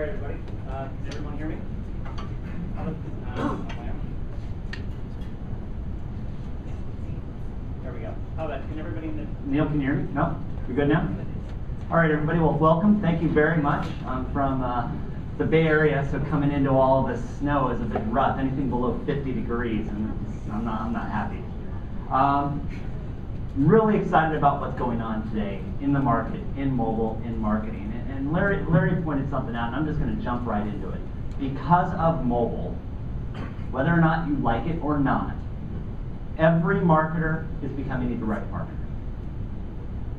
right, everybody. Can everyone hear me? There we go. How about, can everybody Neil, can you hear me? No? You're good now? All right, everybody. Well, welcome. Thank you very much. I'm from the Bay Area, so coming into all of this snow is a bit rough. Anything below 50 degrees, and I'm not happy. Really excited about what's going on today in the market, in mobile, in marketing. And Larry pointed something out, and I'm just going to jump right into it. Because of mobile, whether or not you like it or not, every marketer is becoming a direct marketer.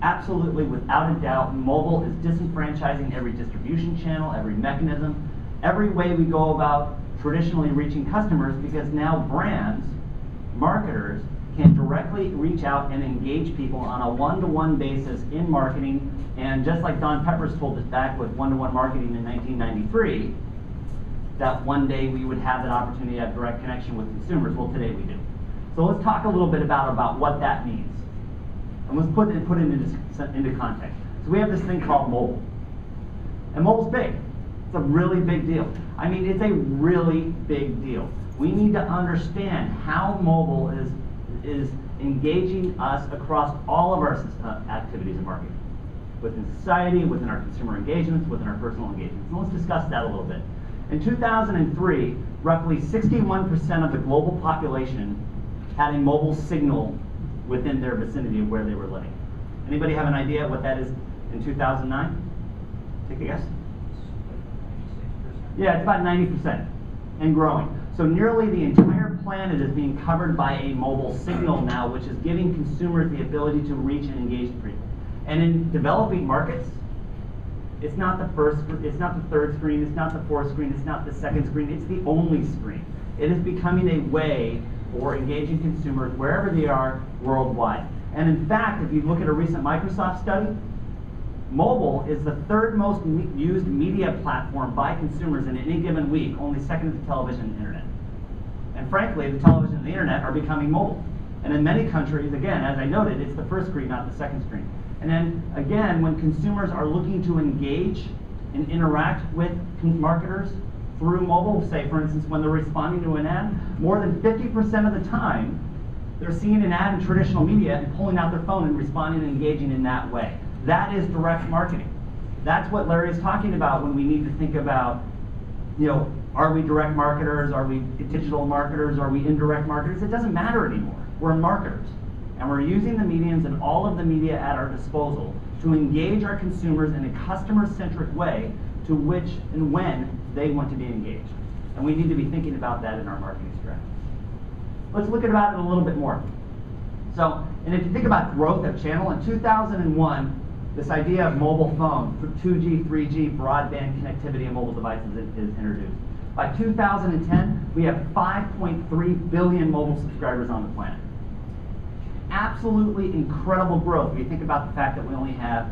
Absolutely, without a doubt, mobile is disenfranchising every distribution channel, every mechanism, every way we go about traditionally reaching customers, because now brands, marketers, can directly reach out and engage people on a one-to-one basis in marketing. And just like Don Peppers told us back with one-to-one marketing in 1993, that one day we would have that opportunity to have direct connection with consumers. Well, today we do. So let's talk a little bit about what that means. And let's put it into context. So we have this thing called mobile. And mobile's big. It's a really big deal. I mean, it's a really big deal. We need to understand how mobile is engaging us across all of our activities in marketing. Within society, within our consumer engagements, within our personal engagements. And let's discuss that a little bit. In 2003, roughly 61% of the global population had a mobile signal within their vicinity of where they were living. Anybody have an idea what that is in 2009? Take a guess. Yeah, it's about 90% and growing. So nearly the entire planet is being covered by a mobile signal now, which is giving consumers the ability to reach and engage people. And in developing markets, it's not the first, it's not the third screen, it's not the fourth screen, it's not the second screen, it's the only screen. It is becoming a way for engaging consumers wherever they are worldwide. And in fact, if you look at a recent Microsoft study, mobile is the third most used media platform by consumers in any given week, only second to the television and internet. And frankly, the television and the internet are becoming mobile. And in many countries, again, as I noted, it's the first screen, not the second screen. And then again, when consumers are looking to engage and interact with marketers through mobile, say for instance when they're responding to an ad, more than 50% of the time they're seeing an ad in traditional media and pulling out their phone and responding and engaging in that way. That is direct marketing. That's what Larry is talking about when we need to think about, you know, are we direct marketers, are we digital marketers, are we indirect marketers? It doesn't matter anymore. We're marketers. And we're using the mediums and all of the media at our disposal to engage our consumers in a customer-centric way to which and when they want to be engaged. And we need to be thinking about that in our marketing strategy. Let's look at it a little bit more. So, and if you think about growth of channel, in 2001, this idea of mobile phone, 2G, 3G, broadband connectivity of mobile devices is introduced. By 2010, we have 5.3 billion mobile subscribers on the planet. Absolutely incredible growth when you think about the fact that we only have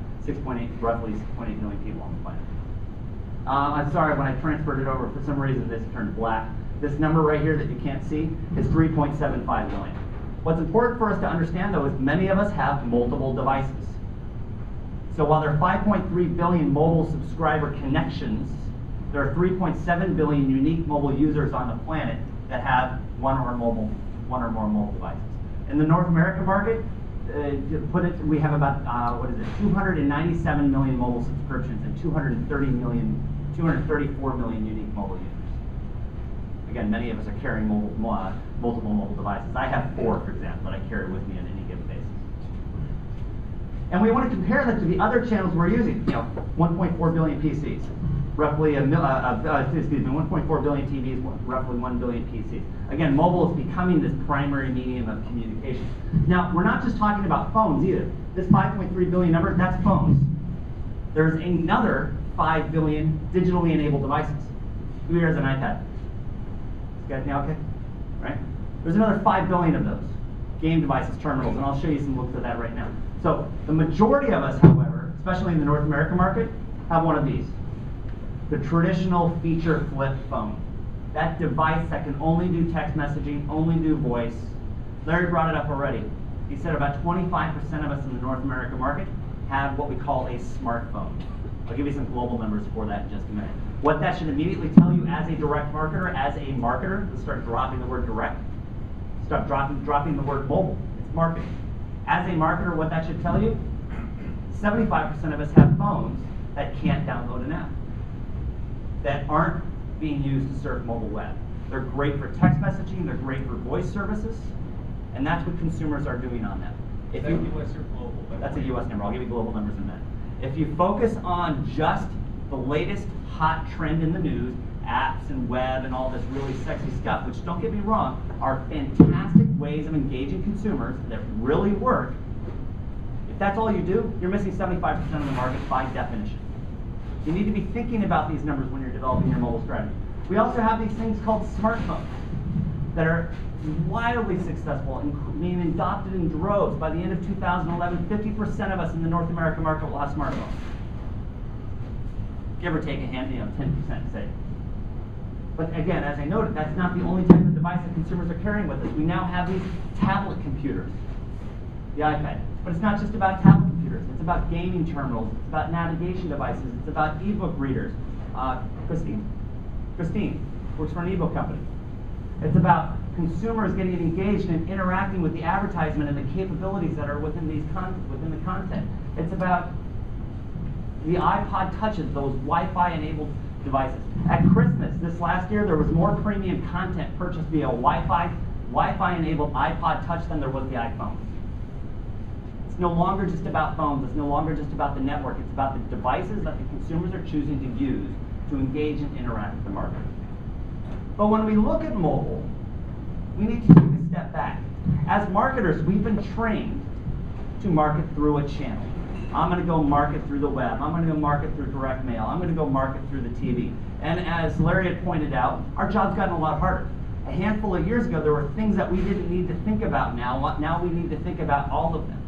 roughly 6.8 million people on the planet. I'm sorry, when I transferred it over, for some reason this turned black. This number right here that you can't see is 3.75 million. What's important for us to understand, though, is many of us have multiple devices. So while there are 5.3 billion mobile subscriber connections, there are 3.7 billion unique mobile users on the planet that have one or more mobile devices. In the North American market, we have about 297 million mobile subscriptions and 234 million unique mobile users. Again, many of us are carrying multiple mobile devices. I have 4, for example, that I carry with me on any given basis. And we want to compare that to the other channels we're using. You know, 1.4 billion PCs, roughly 1.4 billion TVs, roughly 1 billion PCs. Again, mobile is becoming this primary medium of communication. Now, we're not just talking about phones either. This 5.3 billion number, that's phones. There's another 5 billion digitally enabled devices. Here's an iPad. Got it now, okay? Right? There's another 5 billion of those game devices, terminals, and I'll show you some looks of that right now. So the majority of us, however, especially in the North American market, have one of these. The traditional feature flip phone. That device that can only do text messaging, only do voice. Larry brought it up already. He said about 25% of us in the North American market have what we call a smartphone. I'll give you some global numbers for that in just a minute. What that should immediately tell you as a direct marketer, let's start dropping the word direct. Stop dropping the word mobile. It's marketing. As a marketer, what that should tell you, 75% of us have phones that can't download an app, that aren't being used to serve mobile web. They're great for text messaging, they're great for voice services, and that's what consumers are doing on them. Is that US or global? That's a US number. I'll give you global numbers in a minute. If you focus on just the latest hot trend in the news, apps and web and all this really sexy stuff, which, don't get me wrong, are fantastic ways of engaging consumers that really work. If that's all you do, you're missing 75% of the market by definition. You need to be thinking about these numbers when you're developing your mobile strategy. We also have these things called smartphones that are wildly successful and being adopted in droves. By the end of 2011, 50% of us in the North American market will have smartphones. Give or take a hand, 10% say. But again, as I noted, that's not the only type of device that consumers are carrying with us. We now have these tablet computers, the iPad. But it's not just about tablet computers. It's about gaming terminals. It's about navigation devices. It's about ebook readers. Christine works for an ebook company. It's about consumers getting engaged and interacting with the advertisement and the capabilities that are within the content. It's about the iPod touches, those Wi-Fi enabled devices. At Christmas this last year, there was more premium content purchased via Wi-Fi enabled iPod touch than there was the iPhone. It's no longer just about phones. It's no longer just about the network. It's about the devices that the consumers are choosing to use to engage and interact with the market. But when we look at mobile, we need to take a step back. As marketers, we've been trained to market through a channel. I'm going to go market through the web. I'm going to go market through direct mail. I'm going to go market through the TV. And as Larry had pointed out, our job's gotten a lot harder. A handful of years ago, there were things that we didn't need to think about now. Now we need to think about all of them.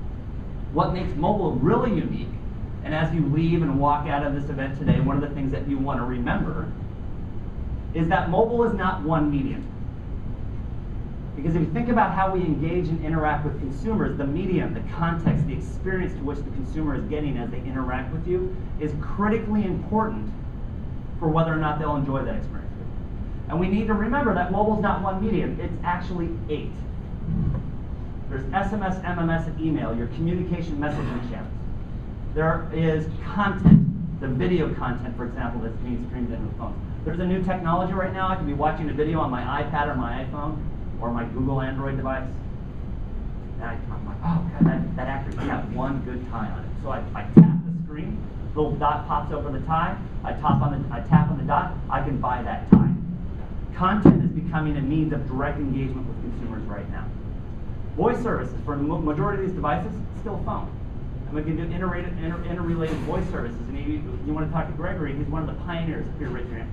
What makes mobile really unique, and as you leave and walk out of this event today, one of the things that you want to remember is that mobile is not one medium. Because if you think about how we engage and interact with consumers, the medium, the context, the experience to which the consumer is getting as they interact with you is critically important for whether or not they'll enjoy that experience with you. And we need to remember that mobile is not one medium, it's actually 8. There's SMS, MMS, and email, your communication messaging channels. There is content, the video content, for example, that's being streamed into the phone. There's a new technology right now. I can be watching a video on my iPad or my iPhone or my Google Android device. And I'm like, oh, God, that actor, he got one good tie on it. So I tap the screen, little dot pops over the tie, I tap on the dot, I can buy that tie. Content is becoming a means of direct engagement with consumers right now. Voice services, for the majority of these devices, still phone. And we can do interrelated voice services. And you want to talk to Gregory, he's one of the pioneers. Here, raise your hand.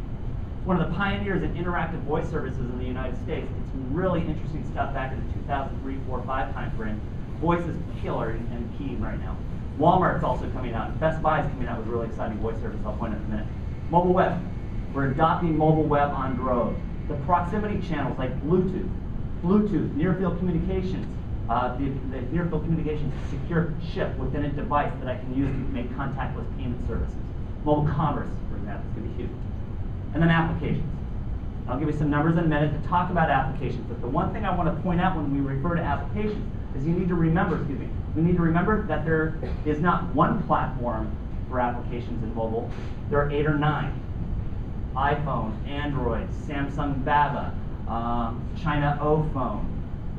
One of the pioneers in interactive voice services in the United States. It's really interesting stuff back in the 2003, 4, 5 time frame. Voice is killer and key right now. Walmart's also coming out. Best Buy is coming out with really exciting voice service. I'll point out in a minute. Mobile web. We're adopting mobile web on droves. The proximity channels like Bluetooth, near-field communications. The near-field communications secure chip within a device that I can use to make contactless payment services. Mobile commerce, for example, is going to be huge. And then applications. I'll give you some numbers in a minute to talk about applications. But the one thing I want to point out when we refer to applications is you need to remember, we need to remember that there is not one platform for applications in mobile. There are 8 or 9. iPhone, Android, Samsung Baba, China O phone,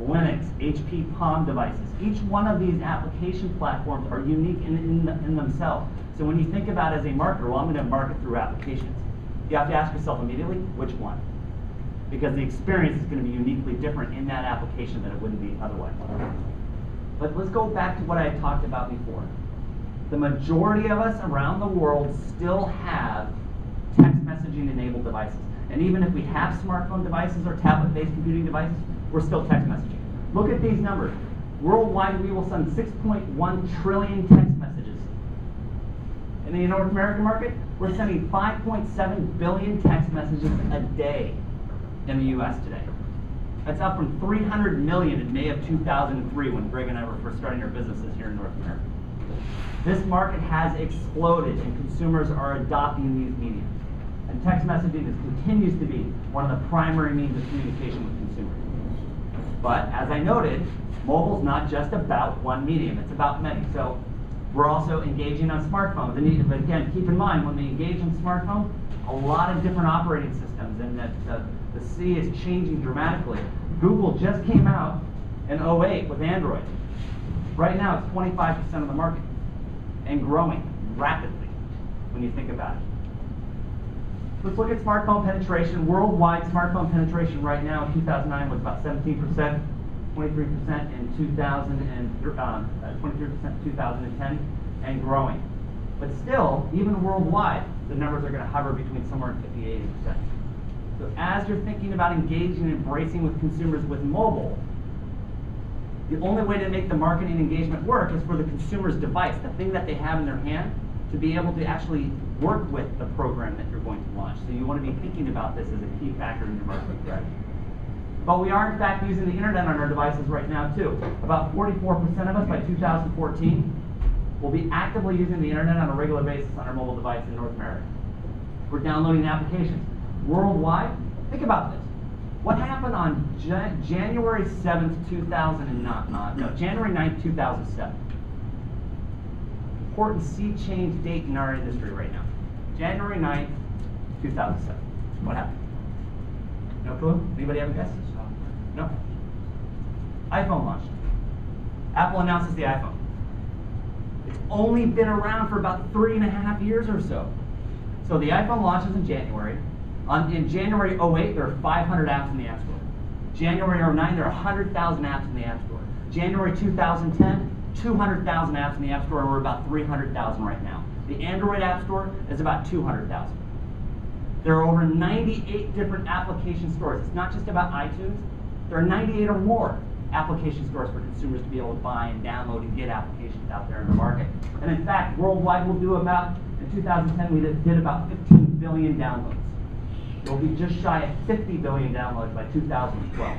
Linux, HP Palm devices. Each one of these application platforms are unique in themselves. So when you think about as a marketer, well, I'm going to market through applications. You have to ask yourself immediately, which one? Because the experience is going to be uniquely different in that application than it wouldn't be otherwise. But let's go back to what I had talked about before. The majority of us around the world still have text messaging enabled devices. And even if we have smartphone devices or tablet-based computing devices, we're still text messaging. Look at these numbers. Worldwide, we will send 6.1 trillion text messages. In the North American market, we're sending 5.7 billion text messages a day in the US today. That's up from 300 million in May of 2003 when Greg and I were first starting our businesses here in North America. This market has exploded and consumers are adopting these mediums. And text messaging continues to be one of the primary means of communication with consumers. But as I noted, mobile's not just about one medium, it's about many. So we're also engaging on smartphones. But again, keep in mind, when we engage on smartphones, a lot of different operating systems, and that the sea is changing dramatically. Google just came out in 2008 with Android. Right now, it's 25% of the market and growing rapidly when you think about it. Let's look at smartphone penetration. Worldwide smartphone penetration right now in 2009 was about 17%, 23% in 23% in 2010, and growing. But still, even worldwide, the numbers are going to hover between somewhere in 50 to 80%. So as you're thinking about engaging and embracing with consumers with mobile, the only way to make the marketing engagement work is for the consumer's device, the thing that they have in their hand, to be able to actually work with the program that you're going to launch. So you want to be thinking about this as a key factor in your marketing strategy. But we are in fact using the internet on our devices right now too. About 44% of us by 2014 will be actively using the internet on a regular basis on our mobile device in North America. We're downloading applications. Worldwide, think about this. What happened on January 7th, January 9th, 2007? Important sea change date in our industry right now. January 9th, 2007. What happened? No clue? Anybody have a guess? No? iPhone launched. Apple announces the iPhone. It's only been around for about 3.5 years or so. So the iPhone launches in January. In January 2008, there are 500 apps in the App Store. January 2009, there are 100,000 apps in the App Store. January 2010, 200,000 apps in the App Store, and we're about 300,000 right now. The Android App Store is about 200,000. There are over 98 different application stores. It's not just about iTunes. There are 98 or more application stores for consumers to be able to buy and download and get applications out there in the market. And in fact, worldwide we'll do about, in 2010 we did about 15 billion downloads. We'll be just shy of 50 billion downloads by 2012.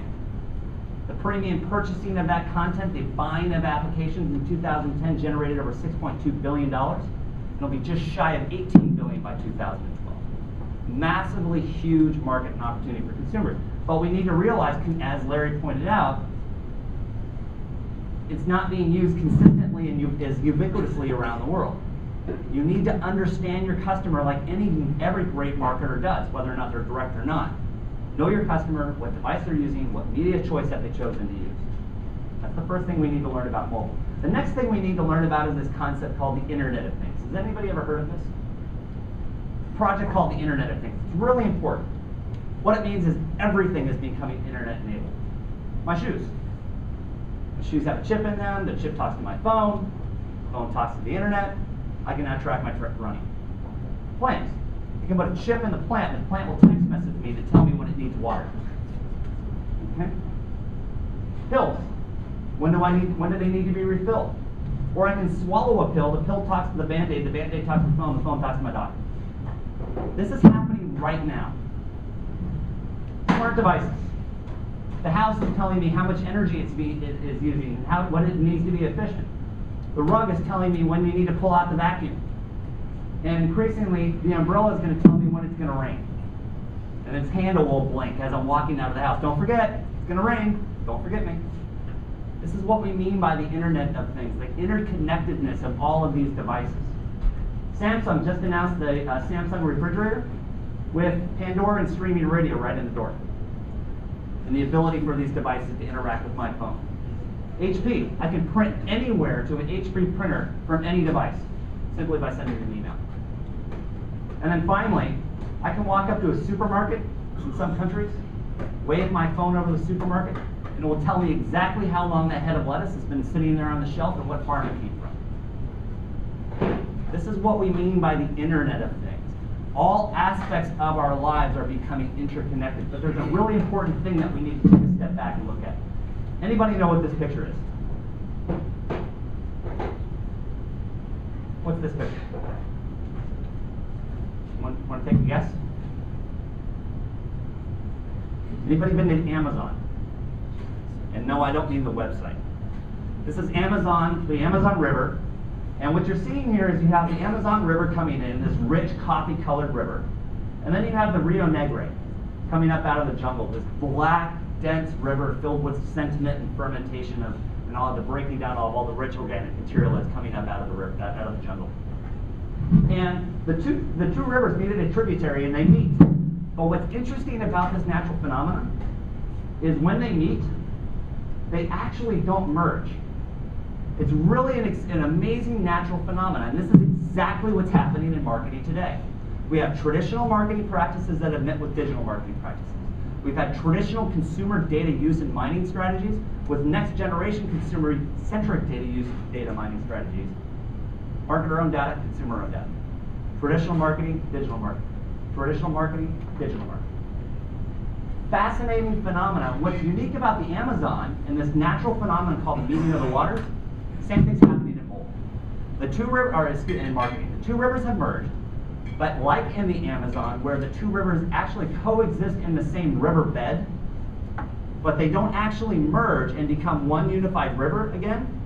The premium purchasing of that content, the buying of applications in 2010 generated over $6.2 billion. It'll be just shy of 18 billion by 2012. Massively huge market and opportunity for consumers. But we need to realize, as Larry pointed out, it's not being used consistently and as ubiquitously around the world. You need to understand your customer like every great marketer does, whether or not they're direct or not. Know your customer, what device they're using, what media choice have they chosen to use. That's the first thing we need to learn about mobile. The next thing we need to learn about is this concept called the Internet of Things. Has anybody ever heard of this? A project called the Internet of Things. It's really important. What it means is everything is becoming internet enabled. My shoes. The shoes have a chip in them, the chip talks to my phone talks to the internet. I can now track my trip running. Plants. You can put a chip in the plant, and the plant will text message me to tell me when it needs water. Okay? Pills. When do they need to be refilled? Or I can swallow a pill, the pill talks to the Band-Aid talks to the phone talks to my doctor. This is happening right now. Smart devices. The house is telling me how much energy it is using, what it needs to be efficient. The rug is telling me when you need to pull out the vacuum. And increasingly, the umbrella is going to tell me when it's going to rain. And its handle will blink as I'm walking out of the house. Don't forget, it's going to rain. Don't forget me. This is what we mean by the Internet of Things, the interconnectedness of all of these devices. Samsung just announced the Samsung refrigerator with Pandora and streaming radio right in the door. And the ability for these devices to interact with my phone. HP, I can print anywhere to an HP printer from any device, simply by sending an email. And then finally, I can walk up to a supermarket in some countries, wave my phone over the supermarket, and it will tell me exactly how long that head of lettuce has been sitting there on the shelf and what farm it came from. This is what we mean by the Internet of Things. All aspects of our lives are becoming interconnected, but there's a really important thing that we need to take a step back and look at. Anybody know what this picture is? What's this picture? Want to take a guess? Anybody been to Amazon? And no, I don't mean the website. This is Amazon, the Amazon River. And what you're seeing here is you have the Amazon River coming in, this rich coffee-colored river. And then you have the Rio Negre coming up out of the jungle, this black, dense river filled with sentiment and fermentation and all the breaking down of all the rich organic material that's coming up out of the river, out of the jungle. And the two rivers meet in a tributary and they meet. But what's interesting about this natural phenomenon is when they meet, they actually don't merge. It's really an amazing natural phenomenon. And this is exactly what's happening in marketing today. We have traditional marketing practices that have met with digital marketing practices. We've had traditional consumer data use and mining strategies with next generation consumer-centric data use data mining strategies. Marketer-owned data, consumer-owned data. Traditional marketing, digital marketing. Traditional marketing, digital marketing. Fascinating phenomenon. What's unique about the Amazon and this natural phenomenon called the meeting of the waters, same thing's happening in mobile. The two rivers, in marketing, the two rivers have merged, but like in the Amazon, where the two rivers actually coexist in the same riverbed, but they don't actually merge and become one unified river again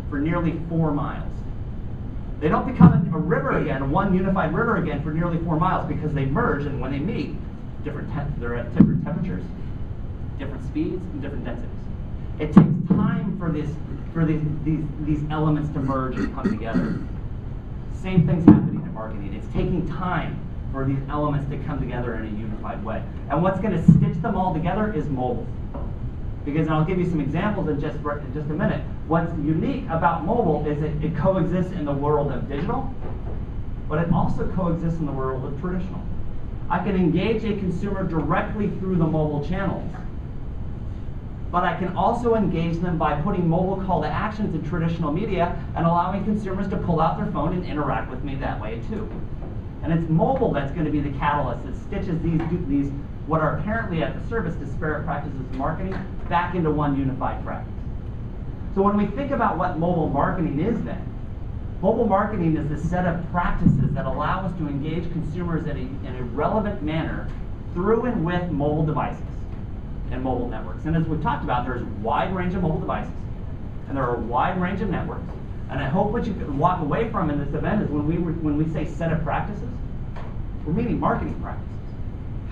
for nearly 4 miles. They don't become a river again, one unified river again for nearly 4 miles because they merge, and when they meet, they're at different temperatures, different speeds, and different densities. It takes time for these elements to merge and come together. Same thing's happening in marketing. It's taking time for these elements to come together in a unified way. And what's going to stitch them all together is mobile. Because, and I'll give you some examples in just a minute. What's unique about mobile is that it coexists in the world of digital, but it also coexists in the world of traditional. I can engage a consumer directly through the mobile channels, but I can also engage them by putting mobile call to actions in traditional media and allowing consumers to pull out their phone and interact with me that way too. And it's mobile that's going to be the catalyst that stitches these what are apparently at the surface disparate practices of marketing back into one unified practice. So when we think about what mobile marketing is then, mobile marketing is a set of practices that allow us to engage consumers in a relevant manner through and with mobile devices and mobile networks. And as we've talked about, there's a wide range of mobile devices, and there are a wide range of networks. And I hope what you can walk away from in this event is when we say set of practices, we're meaning marketing practices,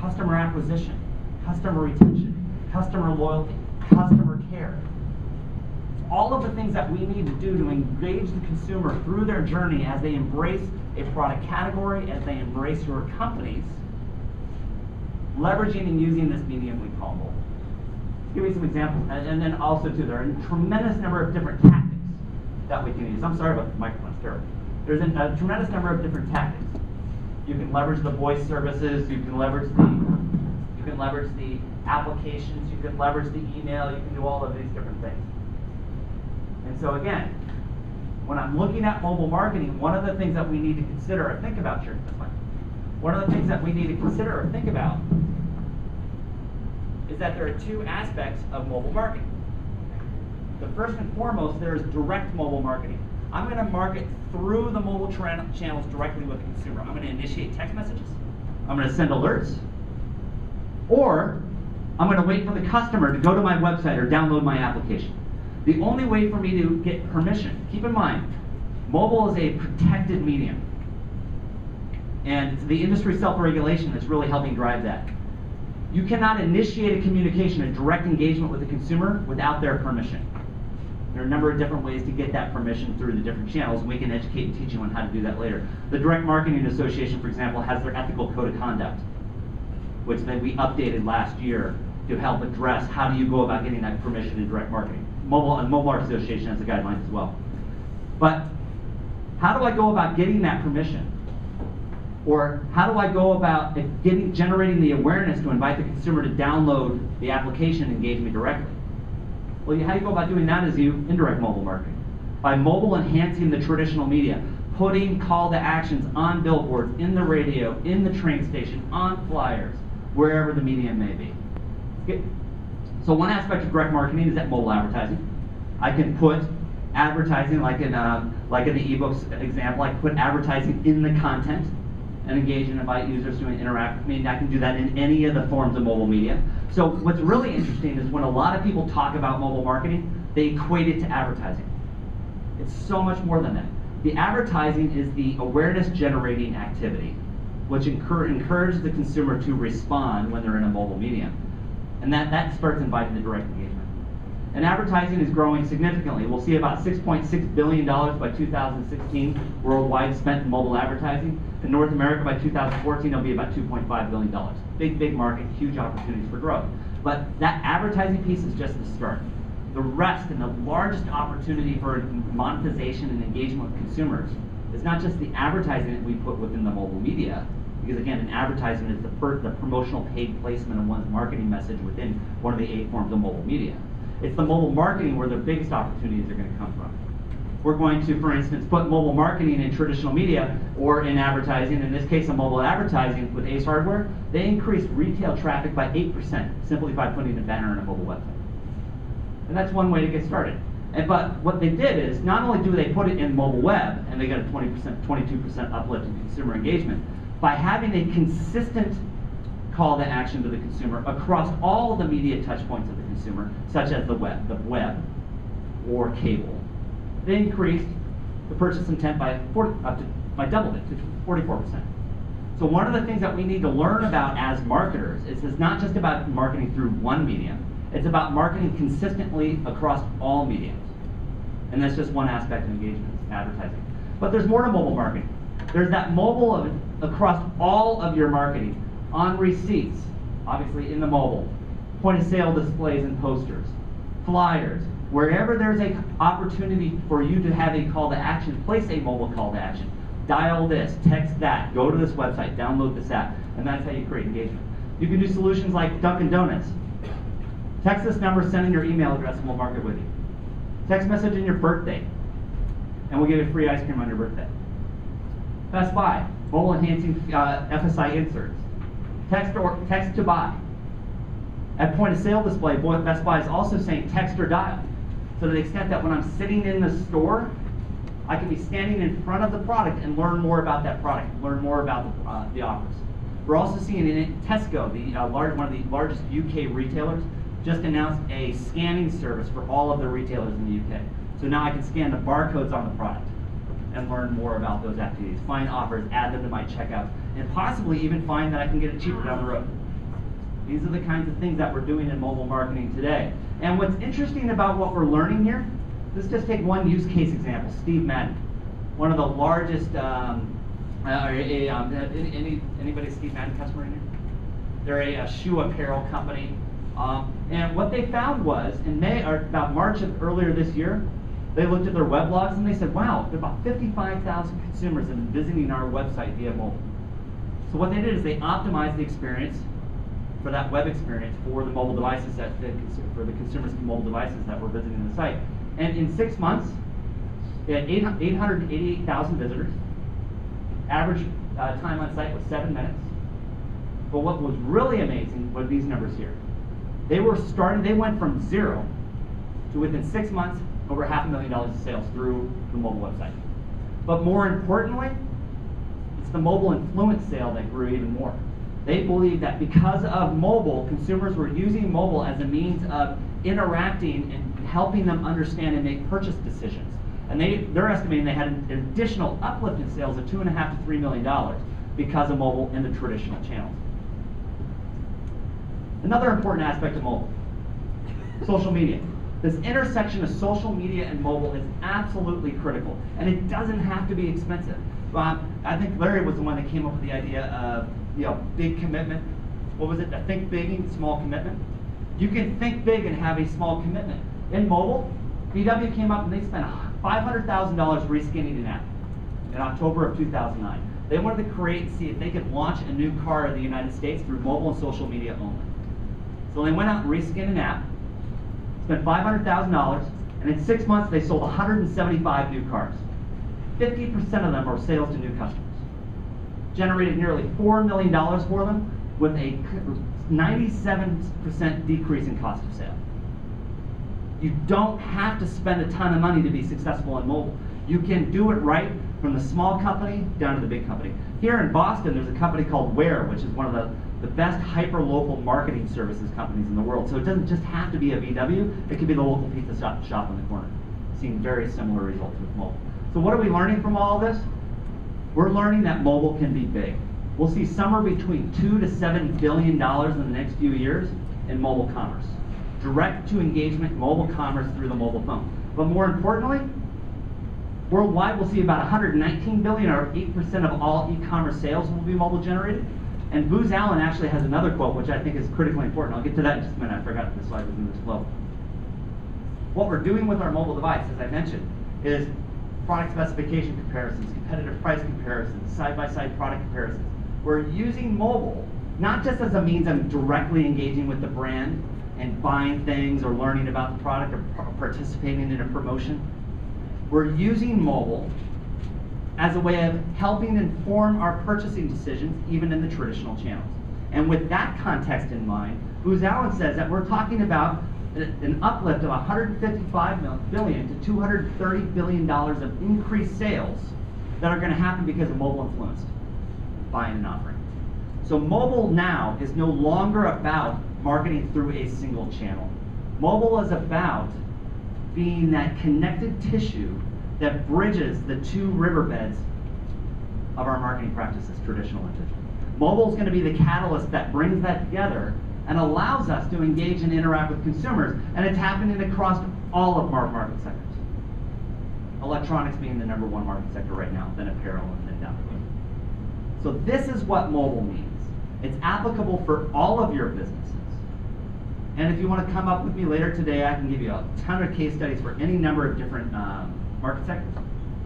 customer acquisition, customer retention, customer loyalty, customer care. All of the things that we need to do to engage the consumer through their journey as they embrace a product category, as they embrace your companies, leveraging and using this medium we call mobile. Give me some examples, and then also too, there are a tremendous number of different tactics that we can use. I'm sorry about the microphone, it's terrible. There's a tremendous number of different tactics. You can leverage the voice services, you can leverage the applications, you can leverage the email, you can do all of these different things. And so again, when I'm looking at mobile marketing, one of the things that we need to consider or think about, one of the things that we need to consider or think about is that there are two aspects of mobile marketing. The first and foremost, there is direct mobile marketing. I'm going to market through the mobile channels directly with the consumer. I'm going to initiate text messages. I'm going to send alerts. Or I'm going to wait for the customer to go to my website or download my application. The only way for me to get permission, keep in mind, mobile is a protected medium. And it's the industry self-regulation that's really helping drive that. You cannot initiate a communication, a direct engagement with the consumer without their permission. There are a number of different ways to get that permission through the different channels. We can educate and teach you on how to do that later. The Direct Marketing Association, for example, has their ethical code of conduct, which then we updated last year to help address how do you go about getting that permission in direct marketing. Mobile Market Association has the guidelines as well. But how do I go about getting that permission? Or how do I go about generating the awareness to invite the consumer to download the application and engage me directly? Well, how you go about doing that is indirect mobile marketing. By mobile enhancing the traditional media, putting call to actions on billboards, in the radio, in the train station, on flyers, wherever the medium may be. Okay. So one aspect of direct marketing is that mobile advertising. I can put advertising, like in the ebooks example, I can put advertising in the content and engage and invite users to interact with me. And I can do that in any of the forms of mobile media. So what's really interesting is when a lot of people talk about mobile marketing, they equate it to advertising. It's so much more than that. The advertising is the awareness generating activity which encourages the consumer to respond when they're in a mobile medium. And that starts inviting the direct engagement. And advertising is growing significantly. We'll see about $6.6 billion by 2016 worldwide spent in mobile advertising. In North America by 2014, it'll be about $2.5 billion. Big market, huge opportunities for growth. But that advertising piece is just the start. The rest and the largest opportunity for monetization and engagement with consumers is not just the advertising that we put within the mobile media, because again, an advertisement is the promotional paid placement of one's marketing message within one of the 8 forms of mobile media. It's the mobile marketing where the biggest opportunities are going to come from. We're going to, for instance, put mobile marketing in traditional media or in advertising. In this case, of mobile advertising with Ace Hardware, they increased retail traffic by 8% simply by putting a banner on a mobile website. And that's one way to get started. But what they did is, not only do they put it in mobile web, and they got a 22% uplift in consumer engagement, by having a consistent call to action to the consumer across all the media touch points of the consumer, such as the web or cable, they increased the purchase intent by doubled it to 44%. So one of the things that we need to learn about as marketers is it's not just about marketing through one medium, it's about marketing consistently across all mediums. And that's just one aspect of engagement, advertising. But there's more to mobile marketing. There's that mobile across all of your marketing, on receipts, obviously in the mobile, point of sale displays and posters, flyers, wherever there's an opportunity for you to have a call to action, place a mobile call to action. Dial this, text that, go to this website, download this app, and that's how you create engagement. You can do solutions like Dunkin' Donuts. Text this number, send in your email address, and we'll mark it with you. Text message in your birthday, and we'll give you free ice cream on your birthday. Best Buy, mobile enhancing FSI inserts. Text to buy. At point of sale display, Best Buy is also saying text or dial. So to the extent that when I'm sitting in the store, I can be standing in front of the product and learn more about that product, learn more about the offers. We're also seeing in Tesco, one of the largest UK retailers, just announced a scanning service for all of their retailers in the UK. So now I can scan the barcodes on the product and learn more about those activities, find offers, add them to my checkout, and possibly even find that I can get it cheaper down the road. These are the kinds of things that we're doing in mobile marketing today. And what's interesting about what we're learning here, let's just take one use case example, Steve Madden, one of the largest, anybody Steve Madden customer in here? They're a shoe apparel company. And what they found was, in May, or about March of earlier this year, they looked at their web logs and they said, wow, there are about 55,000 consumers have been visiting our website via mobile. So what they did is they optimized the experience for that web experience for the mobile devices, for the consumers' mobile devices that were visiting the site. And in 6 months, they had 888,000 visitors. Average time on site was 7 minutes. But what was really amazing were these numbers here. They went from 0 to within 6 months, over $500,000 of sales through the mobile website. But more importantly, it's the mobile influence sale that grew even more. They believe that because of mobile, consumers were using mobile as a means of interacting and helping them understand and make purchase decisions. And they're estimating they had an additional uplift in sales of $2.5 to $3 million because of mobile in the traditional channels. Another important aspect of mobile, social media. This intersection of social media and mobile is absolutely critical, and it doesn't have to be expensive. I think Larry was the one that came up with the idea of big commitment. What was it? Think big and small commitment. You can think big and have a small commitment. In mobile, VW came up and they spent $500,000 reskinning an app in October of 2009. They wanted to create and see if they could launch a new car in the United States through mobile and social media only. So they went out and reskinned an app, spent $500,000, and in 6 months they sold 175 new cars. 50% of them are sales to new customers. Generated nearly $4 million for them with a 97% decrease in cost of sale. You don't have to spend a ton of money to be successful in mobile. You can do it right from the small company down to the big company. Here in Boston, there's a company called Ware, which is one of the best hyper-local marketing services companies in the world. So it doesn't just have to be a VW, it could be the local pizza shop in the corner. Seeing very similar results with mobile. So what are we learning from all of this? We're learning that mobile can be big. We'll see somewhere between $2 to $7 billion in the next few years in mobile commerce. Direct to engagement mobile commerce through the mobile phone. But more importantly, worldwide we'll see about 119 billion, or 8% of all e-commerce sales will be mobile generated. And Booz Allen actually has another quote which I think is critically important. I'll get to that in just a minute. I forgot the slide was in this flow. What we're doing with our mobile device, as I mentioned, is product specification comparisons, competitive price comparisons, side-by-side product comparisons. We're using mobile not just as a means of directly engaging with the brand and buying things or learning about the product or participating in a promotion. We're using mobile as a way of helping inform our purchasing decisions even in the traditional channels. And with that context in mind, Booz Allen says that we're talking about an uplift of $155 billion to $230 billion of increased sales that are going to happen because of mobile influenced buying and offering. So mobile now is no longer about marketing through a single channel. Mobile is about being that connected tissue that bridges the two riverbeds of our marketing practices, traditional and digital. Mobile is going to be the catalyst that brings that together and allows us to engage and interact with consumers, and it's happening across all of our market sectors. Electronics being the #1 market sector right now, then apparel, and then down the road. So this is what mobile means. It's applicable for all of your businesses. And if you want to come up with me later today, I can give you a ton of case studies for any number of different market sectors.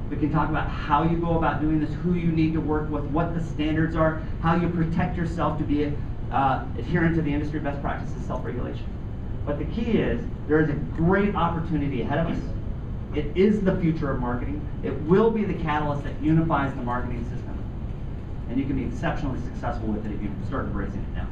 We can talk about how you go about doing this, who you need to work with, what the standards are, how you protect yourself to be adherent to the industry best practices, self-regulation. But the key is, there is a great opportunity ahead of us. It is the future of marketing. It will be the catalyst that unifies the marketing system. And you can be exceptionally successful with it if you start embracing it now.